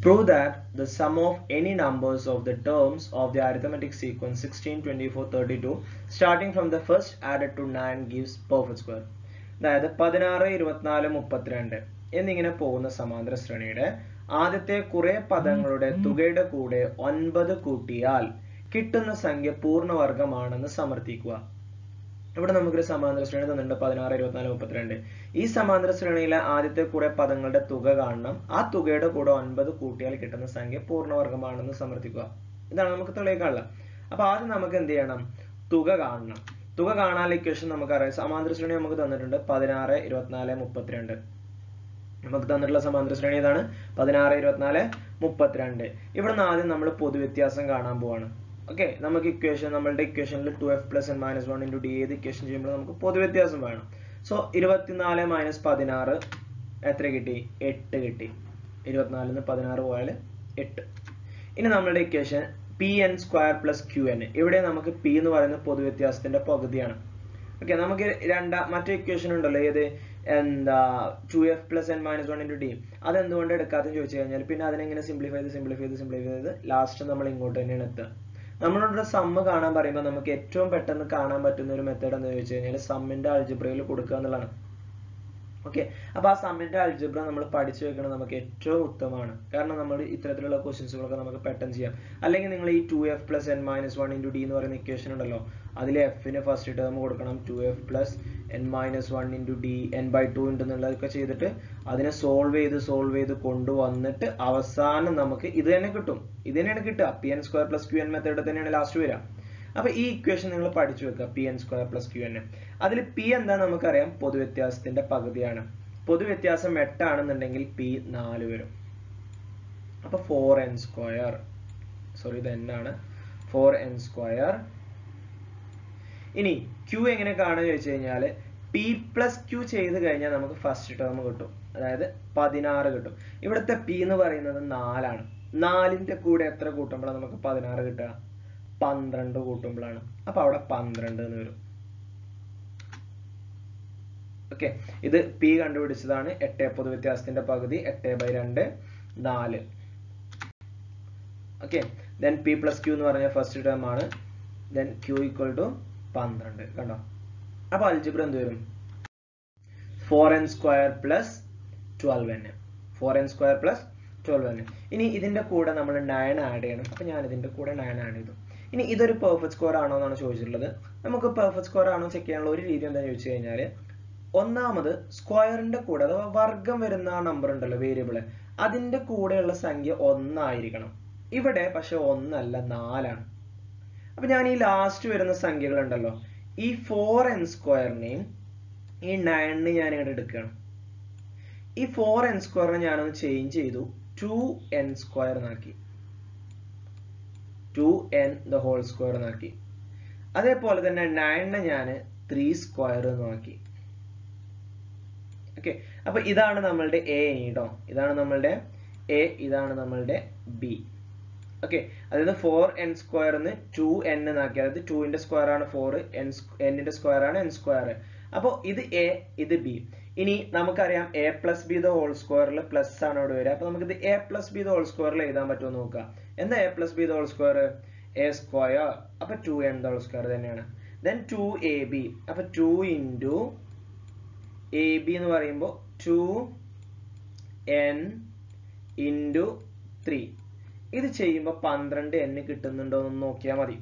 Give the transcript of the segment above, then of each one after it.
Prove that the sum of any numbers of the terms of the arithmetic sequence 16, 24, 32 starting from the first added to 9 gives perfect square. അതായത് 16, 24, 32 എന്നിങ്ങനെ പോകുന്ന സമാന്തര ശ്രേണിയുടെ ആദ്യത്തെ കുറെ പദങ്ങളുടെ തുകയുടെ കൂടെ 9 കൂട്ടിയാൽ കിട്ടുന്ന സംഖ്യ പൂർണ്ണവർഗമാണെന്ന് സമർത്ഥിക്കുക. ഇവിടെ നമുക്കൊരു സമാന്തര ശ്രേണി തന്നിട്ടുണ്ട് 16, 24, 32. ഈ സമാന്തര ശ്രേണിയിലെ ആദ്യത്തെ കുറെ പദങ്ങളുടെ തുക കാണണം. ആ തുകയുടെ കൂടെ 9 കൂട്ടിയാൽ കിട്ടുന്ന സംഖ്യ പൂർണ്ണവർഗമാണെന്ന് സമർത്ഥിക്കുക. ഇതാണ് നമുക്ക് തെളിയിക്കാനുള്ളത്. അപ്പൊ ആദ്യം നമുക്ക് എന്ത് ചെയ്യണം? തുക കാണണം. തുക കാണാനുള്ള ഇക്വേഷൻ നമുക്കറിയാം. സമാന്തര ശ്രേണി നമുക്ക് തന്നിട്ടുണ്ട് 16, 24, 32. നമുക്ക് തന്നിട്ടുള്ള സമാന്തര ശ്രേണി ഏതാണ്? 16, 24, 32. ഇവിടെ നിന്ന് ആദ്യം നമ്മൾ പൊതുവ്യത്യാസം കാണാൻ പോവാണ്. ഓക്കെ, നമുക്ക് ഇക്വേഷൻ നമ്മളുടെ ഇക്വേഷനിൽ 2f plus n minus 1 into d ഏത് ഇക്വേഷൻ ചെയ്യുമ്പോൾ നമുക്ക് പൊതുവ്യത്യാസം വേണം. സോ 24 minus 16 എത്ര കിട്ടി? 8 കിട്ടി. 24 നിന്ന് 16 പോയാൽ 8. ഇനി നമ്മളുടെ equation pn square plus qn. ഇവിടെ നമുക്ക് p എന്ന് പറയുന്നത് പൊതുവ്യത്യാസത്തിന്റെ പകുതിയാണ്. ഓക്കെ, നമുക്ക് മറ്റേ ഇക്വേഷൻ ഉണ്ടല്ലോ, ഏത് എന്താ 2f plus n minus 1 into d. അതെന്തുകൊണ്ട് എടുക്കാത്തെന്ന് ചോദിച്ചു കഴിഞ്ഞാൽ പിന്നെ അതിനെങ്ങനെ സിംപ്ലിഫൈ ചെയ്ത് ലാസ്റ്റ് നമ്മൾ ഇങ്ങോട്ട് തന്നെയാണ് എത്തുക. നമ്മളോട് സമ്മ് കാണാൻ പറയുമ്പോൾ നമുക്ക് ഏറ്റവും പെട്ടെന്ന് കാണാൻ പറ്റുന്ന ഒരു മെത്തേഡ് എന്ന് ചോദിച്ചു കഴിഞ്ഞാൽ സമ്മിന്റെ അൾജിബ്രയിൽ കൊടുക്കുക എന്നുള്ളതാണ്. ഓക്കെ, അപ്പൊ ആ സമ്മിന്റെ അൾജിബ്ര നമ്മൾ പഠിച്ചു വെക്കണം, നമുക്ക് ഏറ്റവും ഉത്തമമാണ്. കാരണം നമ്മൾ ഇത്തരത്തിലുള്ള ക്വസ്റ്റ്യൻസുകളൊക്കെ നമുക്ക് പെട്ടെന്ന് ചെയ്യാം. അല്ലെങ്കിൽ നിങ്ങൾ ഈ 2f plus n minus 1 into d എന്ന് പറയുന്ന ഇക്വേഷൻ ഉണ്ടല്ലോ, അതിൽ എഫിന് ഫസ്റ്റ് ടേം കൊടുക്കണം 2f plus n minus 1 into d n/2 ഉണ്ടെന്നുള്ളതൊക്കെ ചെയ്തിട്ട് അതിനെ സോൾവ് ചെയ്ത് കൊണ്ടുവന്നിട്ട് അവസാനം നമുക്ക് ഇത് തന്നെ കിട്ടും. ഇത് തന്നെയാണ് കിട്ടുക. pn square plus qn method തന്നെയാണ് ലാസ്റ്റ് വരിക. അപ്പൊ ഈ ഇക്വേഷൻ നിങ്ങൾ പഠിച്ചു വെക്കുക, pn square plus qn. അതിൽ p എന്താ നമുക്കറിയാം? പൊതുവ്യത്യാസത്തിന്റെ പകുതിയാണ്. പൊതുവ്യത്യാസം 8 ആണെന്നുണ്ടെങ്കിൽ p 4 വരും. അപ്പൊ 4n square, സോറി ഇത് n ആണ്, 4n square. ഇനി q എങ്ങനെ കാണുക ചോദിച്ചു കഴിഞ്ഞാൽ p plus q ചെയ്ത് കഴിഞ്ഞാൽ നമുക്ക് ഫസ്റ്റ് ടേം കിട്ടും, അതായത് 16 കിട്ടും. ഇവിടുത്തെ p എന്ന് പറയുന്നത് 4 ആണ്. 4ന്റെ കൂടെ എത്ര കൂട്ടുമ്പോഴാണ് നമുക്ക് 16 കിട്ടുക? 12 കൂട്ടുമ്പോഴാണ്. അപ്പൊ അവിടെ 12 എന്ന് വരും. ഓക്കെ, ഇത് p കണ്ടുപിടിച്ചതാണ്. 8 പൊതുവ്യത്യാസത്തിന്റെ പകുതി 8/2 4. Okay, then p plus q എന്ന് പറഞ്ഞ ഫസ്റ്റ് ടേം ആണ്. then q equal to 12. കണ്ടോ? അപ്പൊ അൽജിബ്ര എന്ത് വരും? 4n square plus 12n. 4n square plus 12n. ഇനി ഇതിന്റെ കൂടെ നമ്മൾ 9 ആഡ് ചെയ്യണം. അപ്പൊ ഞാൻ ഇതിന്റെ കൂടെ 9 ആഡ് ചെയ്തു. ഇനി ഇതൊരു പെർഫെക്റ്റ് സ്ക്വയർ ആണോ എന്നാണ് ചോദിച്ചിട്ടുള്ളത്. നമുക്ക് പെർഫെക്റ്റ് സ്ക്വയർ ആണോ ചെക്ക് ചെയ്യാനുള്ള ഒരു രീതി എന്താണെന്ന് ചോദിച്ചു കഴിഞ്ഞാൽ, ഒന്നാമത് സ്ക്വയറിന്റെ കൂടെ അഥവാ വർഗം വരുന്ന ആ നമ്പർ ഉണ്ടല്ലോ, വേരിയബിള്, അതിന്റെ കൂടെയുള്ള സംഖ്യ 1 ആയിരിക്കണം. ഇവിടെ പക്ഷെ 1 അല്ല, 4 ആണ്. അപ്പൊ ഞാൻ ഈ ലാസ്റ്റ് വരുന്ന സംഖ്യകൾ ഉണ്ടല്ലോ, ഈ 4n സ്ക്വയറിനെയും ഈ 9 ഞാൻ ഇവിടെ എടുക്കുകയാണ്. ഈ 4n സ്ക്വയറിനെ ഞാനൊന്ന് ചേഞ്ച് ചെയ്തു, 2n സ്ക്വയർ എന്നാക്കി, 2n the whole square എന്നാക്കി. അതേപോലെ തന്നെ 9 ഞാൻ 3 സ്ക്വയർ എന്നാക്കി. ഓക്കെ, അപ്പൊ ഇതാണ് നമ്മളുടെ എ കേട്ടോ, ഇതാണ് നമ്മളുടെ എ, ഇതാണ് നമ്മളുടെ ബി. ഓക്കെ, അതായത് 4n സ്ക്വയർ 2n എന്നാക്കി, അതായത് 2ന്റെ സ്ക്വയർ ആണ് 4, n-ന്റെ സ്ക്വയർ ആണ് n സ്ക്വയർ. അപ്പൊ ഇത് എ, ഇത് ബി. ഇനി നമുക്കറിയാം a plus B the whole സ്ക്വയറിൽ പ്ലസ് ആണ് ഇവിടെ വരിക. അപ്പൊ നമുക്ക് ഇത് a plus B the whole സ്ക്വയറിൽ എഴുതാൻ പറ്റുമോ നോക്കുക. എന്താ a plus B the whole square? a square, അപ്പൊ 2n ദ ഹോൾ സ്ക്വയർ തന്നെയാണ്. then 2ab, അപ്പൊ 2 into ab എന്ന് പറയുമ്പോൾ 2n into 3. ഇത് ചെയ്യുമ്പോൾ 12n കിട്ടുന്നുണ്ടോ എന്ന് നോക്കിയാൽ മതി.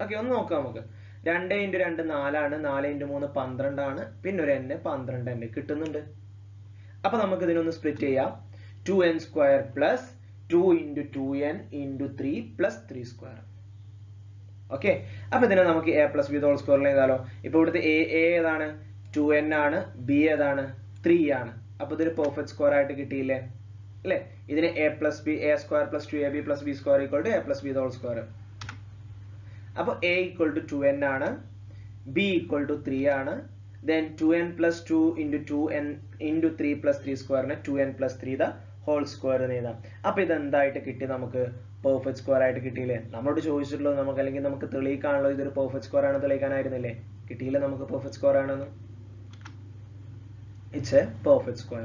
ഓക്കെ, ഒന്ന് നോക്കാം നമുക്ക്. 2 into 2 4 ആണ്, 4 into 3 12 ആണ്, പിന്നെ ഒരു n 12n കിട്ടുന്നുണ്ട്. അപ്പൊ നമുക്ക് ഇതിനൊന്ന് സ്പ്ലിറ്റ് ചെയ്യാം. 2n square plus 2 into 2n into 3 plus 3 square. Okay, അപ്പൊ ഇതിനെ നമുക്ക് a പ്ലസ് ബി ഹോൾ സ്ക്വയറിൽ എഴുതാലോ. ഇപ്പൊ ഇവിടുത്തെ a ഏതാണ്? 2n ആണ്, b ഏതാണ്? 3 ആണ്. അപ്പൊ ഇതൊരു പെർഫെക്റ്റ് സ്ക്വയർ ആയിട്ട് കിട്ടിയില്ലേ അല്ലെ? ഇതിന് a plus B, a square plus 2ab plus b square equal to a plus B whole square. അപ്പൊ a ഈക്വൽ ടു 2n ആണ്, b ഈക്വൽ ടു 3 ആണ്. then 2n plus 2 into 2n into 3 plus 3 സ്ക്വയറിനെ 2n plus 3 the whole square എന്ന് എഴുതാം. അപ്പൊ ഇത് എന്തായിട്ട് കിട്ടി? നമുക്ക് പെർഫെക്റ്റ് സ്ക്വയർ ആയിട്ട് കിട്ടിയില്ലേ? നമ്മളോട് ചോദിച്ചിട്ടുള്ളത് നമുക്ക്, അല്ലെങ്കിൽ നമുക്ക് തെളിയിക്കാണല്ലോ ഇതൊരു പെർഫെക്റ്റ് സ്ക്വയർ ആണ്, തെളിയിക്കാനായിരുന്നില്ലേ? കിട്ടിയില്ല നമുക്ക് പെർഫെക്റ്റ് സ്ക്വയർ ആണെന്ന്. It's A perfect square.